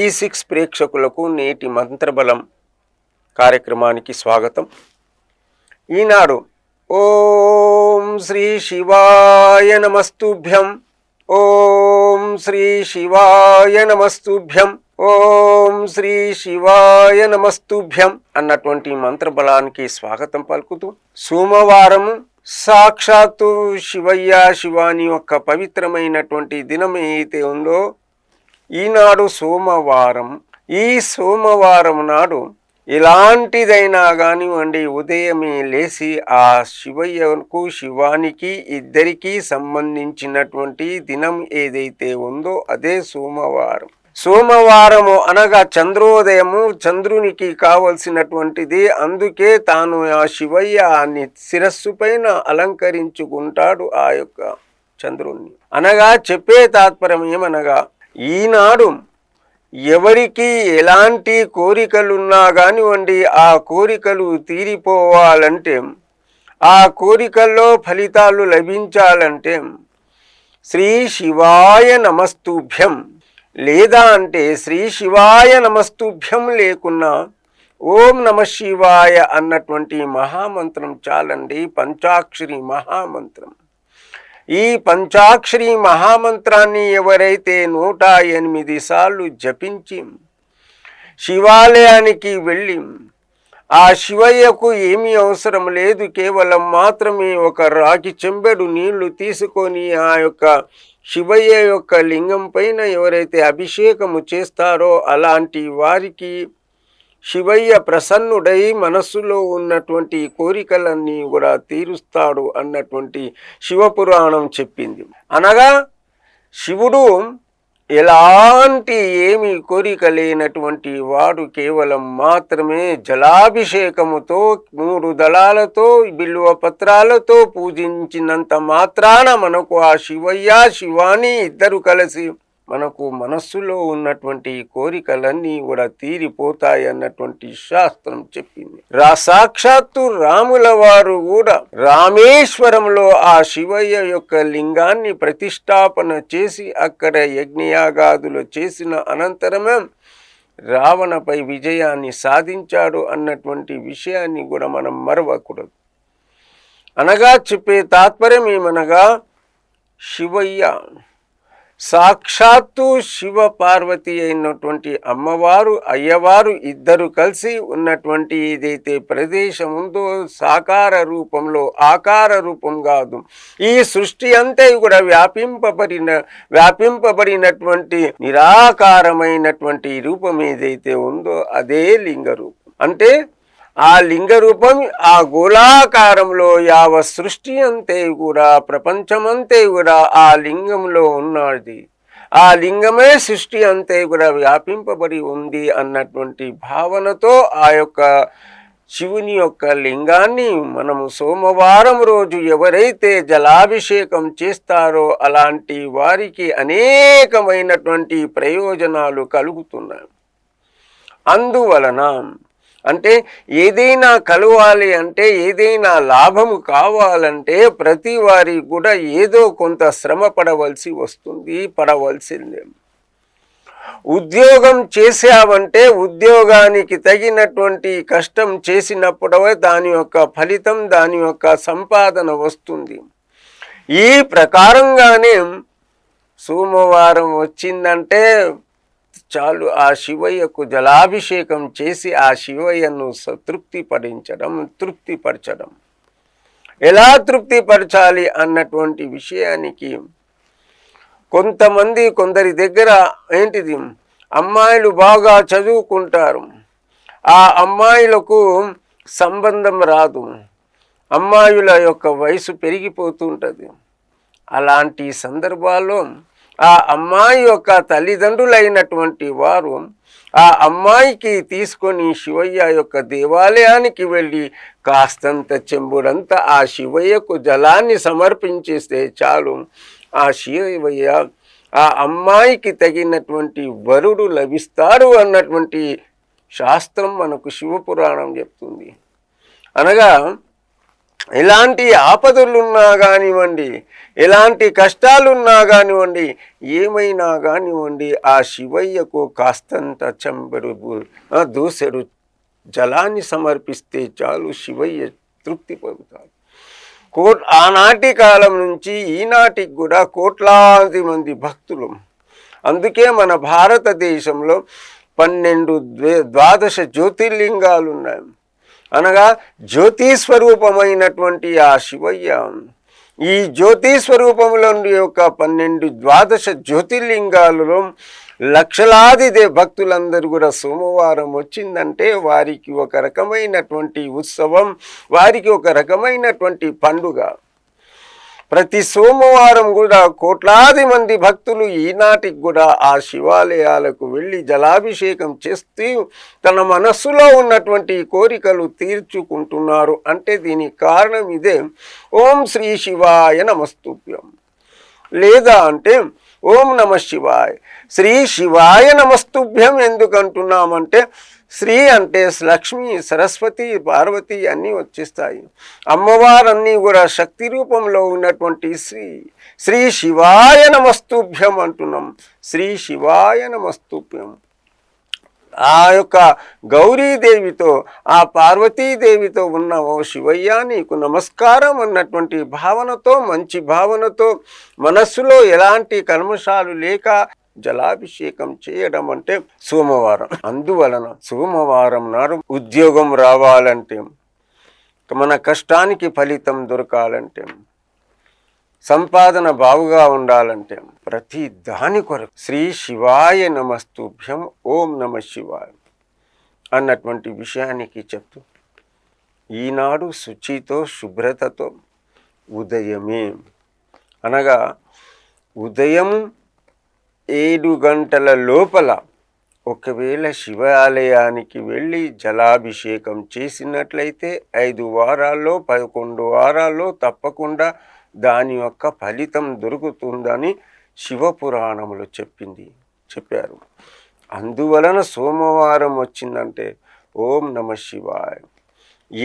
E6 ప్రేక్షకులకు నేటి మంత్రబలం కార్యక్రమానికి స్వాగతం. ఈనాడు ఓం శ్రీ శివాయ నమస్తుభ్యం, ఓం శ్రీ శివాయ నమస్తుభ్యం, ఓం శ్రీ శివాయ నమస్తుభ్యం అన్నటువంటి మంత్రబలానికి స్వాగతం పలుకుతూ, సోమవారం సాక్షాత్తు శివయ్య శివాని యొక్క పవిత్రమైనటువంటి దినం ఏదైతే ఉందో, ఈనాడు సోమవారం. ఈ సోమవారం నాడు ఎలాంటిదైనా కానివ్వండి, ఉదయమే లేచి ఆ శివయ్యకు శివానికి ఇద్దరికీ సంబంధించినటువంటి దినం ఏదైతే ఉందో అదే సోమవారం. సోమవారము అనగా చంద్రోదయము, చంద్రునికి కావలసినటువంటిది. అందుకే తాను ఆ శివయ్యాన్ని శిరస్సు పైన అలంకరించుకుంటాడు ఆ యొక్క చంద్రుణ్ణి. అనగా చెప్పే తాత్పర్యం ఏమనగా, ఈనాడు ఎవరికి ఎలాంటి కోరికలున్నా కానివ్వండి, ఆ కోరికలు తీరిపోవాలంటే, ఆ కోరికల్లో ఫలితాలు లభించాలంటే శ్రీ శివాయ నమస్తుభ్యం, లేదా అంటే శ్రీ శివాయ నమస్తుభ్యం లేకున్నా ఓం నమ శివాయ అన్నటువంటి మహామంత్రం చాలండి. పంచాక్షరి మహామంత్రం. ఈ పంచాక్షరి మహామంత్రాన్ని ఎవరైతే 108 సార్లు జపించి శివాలయానికి వెళ్ళి, ఆ శివయ్యకు ఏమీ అవసరం లేదు, కేవలం మాత్రమే ఒక రాగి చెంబెడు నీళ్లు తీసుకొని ఆ యొక్క శివయ్య యొక్క లింగం పైన ఎవరైతే అభిషేకము చేస్తారో అలాంటి వారికి శివయ్య ప్రసన్నుడై మనస్సులో ఉన్నటువంటి కోరికలన్నీ కూడా తీరుస్తాడు అన్నటువంటి శివపురాణం చెప్పింది. అనగా శివుడు ఎలాంటి ఏమి కోరిక లేనటువంటి వాడు, కేవలం మాత్రమే జలాభిషేకముతో 3 దళాలతో బిల్వ పత్రాలతో పూజించినంత మాత్రాన మనకు ఆ శివయ్య శివాని ఇద్దరు కలిసి మనకు మనస్సులో ఉన్నటువంటి కోరికలన్నీ కూడా తీరిపోతాయి అన్నటువంటి శాస్త్రం చెప్పింది. సాక్షాత్తు రాముల వారు కూడా రామేశ్వరంలో ఆ శివయ్య యొక్క లింగాన్ని ప్రతిష్టాపన చేసి అక్కడ యజ్ఞయాగాదులు చేసిన అనంతరమే రావణపై విజయాన్ని సాధించాడు అన్నటువంటి విషయాన్ని కూడా మనం మరవకూడదు. అనగా చెప్పే తాత్పర్యం ఏమనగా, శివయ్య సాక్షాత్తు శివ పార్వతి అయినటువంటి అమ్మవారు అయ్యవారు ఇద్దరు కలిసి ఉన్నటువంటి ఏదైతే ప్రదేశం ఉందో, సాకార రూపంలో, ఆకార రూపం కాదు, ఈ సృష్టి అంతా కూడా వ్యాపింపబడినటువంటి నిరాకారమైనటువంటి రూపం ఏదైతే ఉందో అదే లింగ రూపం. అంటే ఆ లింగ రూపం ఆ గోళాకారంలో యావ సృష్టి అంతే కూడా, ప్రపంచమంతే కూడా ఆ లింగంలో ఉన్నది. ఆ లింగమే సృష్టి అంతే కూడా వ్యాపింపబడి ఉంది అన్నటువంటి భావనతో ఆ యొక్క శివుని యొక్క లింగాన్ని మనము సోమవారం రోజు ఎవరైతే జలాభిషేకం చేస్తారో అలాంటి వారికి అనేకమైనటువంటి ప్రయోజనాలు కలుగుతున్నాయి. అందువలన అంటే ఏదైనా కలవాలి అంటే, ఏదైనా లాభము కావాలంటే ప్రతి వారికి కూడా ఏదో కొంత శ్రమ పడవలసిందే. ఉద్యోగం చేసావంటే ఉద్యోగానికి తగినటువంటి కష్టం చేసినప్పుడే దాని యొక్క ఫలితం, దాని యొక్క సంపాదన వస్తుంది. ఈ ప్రకారంగానే సోమవారం వచ్చిందంటే చాలు, ఆ శివయ్యకు జలాభిషేకం చేసి ఆ శివయ్యను తృప్తిపరచడం. ఎలా తృప్తిపరచాలి అన్నటువంటి విషయానికి కొందరి దగ్గర ఏంటిది, అమ్మాయిలు బాగా చదువుకుంటారు, ఆ అమ్మాయిలకు సంబంధం రాదు, అమ్మాయిల యొక్క వయసు పెరిగిపోతుంటుంది. అలాంటి సందర్భాల్లో ఆ అమ్మాయి యొక్క తల్లిదండ్రులైనటువంటి వారు ఆ అమ్మాయికి తీసుకొని శివయ్య యొక్క దేవాలయానికి వెళ్ళి కాస్తంత చెంబుడంత ఆ శివయ్యకు జలాన్ని సమర్పించేస్తే చాలు, ఆ శివయ్య ఆ అమ్మాయికి తగినటువంటి వరుడు లభిస్తాడు అన్నటువంటి శాస్త్రం మనకు శివపురాణం చెప్తుంది. అనగా ఎలాంటి ఆపదలున్నా కానివ్వండి, ఎలాంటి కష్టాలున్నా కానివ్వండి, ఏమైనా కానివ్వండి, ఆ శివయ్యకు కాస్తంత చెంబెడు దూసెడు జలాన్ని సమర్పిస్తే చాలు, శివయ్య తృప్తి పొందుతాడు. ఆనాటి కాలం నుంచి ఈనాటికి కూడా కోట్లాది మంది భక్తులు. అందుకే మన భారతదేశంలో 12 ద్వాదశ జ్యోతిర్లింగాలు ఉన్నాయి. అనగా జ్యోతి స్వరూపమైనటువంటి ఆ శివయ్య ఈ జ్యోతి స్వరూపముల యొక్క 12 ద్వాదశ జ్యోతిర్లింగాలలో లక్షలాది భక్తులందరూ కూడా సోమవారం వచ్చిందంటే వారికి ఒక రకమైనటువంటి ఉత్సవం, వారికి ఒక రకమైనటువంటి పండుగ. ప్రతి సోమవారం కూడా కోట్లాది మంది భక్తులు ఈనాటికి కూడా ఆ శివాలయాలకు వెళ్ళి జలాభిషేకం చేస్తూ తన మనస్సులో ఉన్నటువంటి కోరికలు తీర్చుకుంటున్నారు. అంటే దీనికి కారణం ఇదే. ఓం శ్రీ శివాయ నమస్తుభ్యం, లేదా అంటే ఓం నమ శివాయ. శ్రీ శివాయ నమస్తుభ్యం ఎందుకు అంటున్నామంటే, శ్రీ అంటే లక్ష్మి, సరస్వతి, పార్వతి అన్నీ వచ్చేస్తాయి. అమ్మవారన్నీ కూడా శక్తి రూపంలో ఉన్నటువంటి శ్రీ శివాయ నమస్తుభ్యం అంటున్నాం. శ్రీ శివాయ నమస్తుభ్యం. ఆ యొక్క గౌరీదేవితో, ఆ పార్వతీదేవితో ఉన్న ఓ శివయ్య నీకు నమస్కారం అన్నటువంటి భావనతో, మంచి భావనతో, మనస్సులో ఎలాంటి కల్మషాలు లేక జలాభిషేకం చేయడం అంటే సోమవారం. అందువలన సోమవారం నాడు ఉద్యోగం రావాలంటే, మన కష్టానికి ఫలితం దొరకాలంటే, సంపాదన బాగుగా ఉండాలంటే, ప్రతి దాని కొరకు శ్రీ శివాయ నమస్తుభ్యం, ఓం నమ శివాయ అన్నటువంటి విషయానికి చెప్తూ, ఈనాడు శుచితో శుభ్రతతో ఉదయమే, అనగా ఉదయం 7 గంటల లోపల ఒకవేళ శివాలయానికి వెళ్ళి జలాభిషేకం చేసినట్లయితే 5 వారాల్లో 11 వారాల్లో తప్పకుండా దాని యొక్క ఫలితం దొరుకుతుందని శివపురాణములు చెప్పారు. అందువలన సోమవారం వచ్చిందంటే ఓం నమ శివాయ.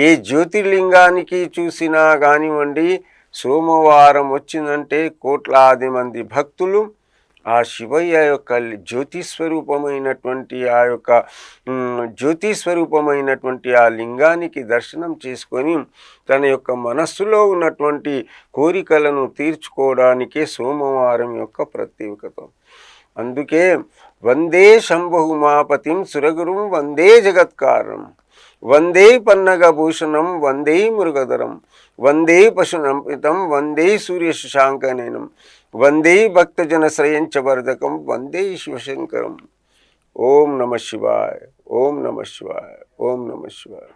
ఏ జ్యోతిర్లింగానికి చూసినా కానివ్వండి, సోమవారం వచ్చిందంటే కోట్లాది మంది భక్తులు ఆ శివయ్య యొక్క జ్యోతిస్వరూపమైనటువంటి ఆ లింగానికి దర్శనం చేసుకొని తన యొక్క మనస్సులో ఉన్నటువంటి కోరికలను తీర్చుకోవడానికే సోమవారం యొక్క ప్రత్యేకత. అందుకే వందే శంభుమాపతిం సురగురుం వందే జగత్కారణం, వందే పన్నగభూషణం, వందే మృగధరం, వందే పశునంపితం, వందే సూర్యశశాంకనేనం, వందే భక్తజన శ్రయంచ వర్ధకం, వందే శివశంకరం. ఓం నమ శివాయ, ఓం నమ శివాయ, ఓం నమ శివాయ.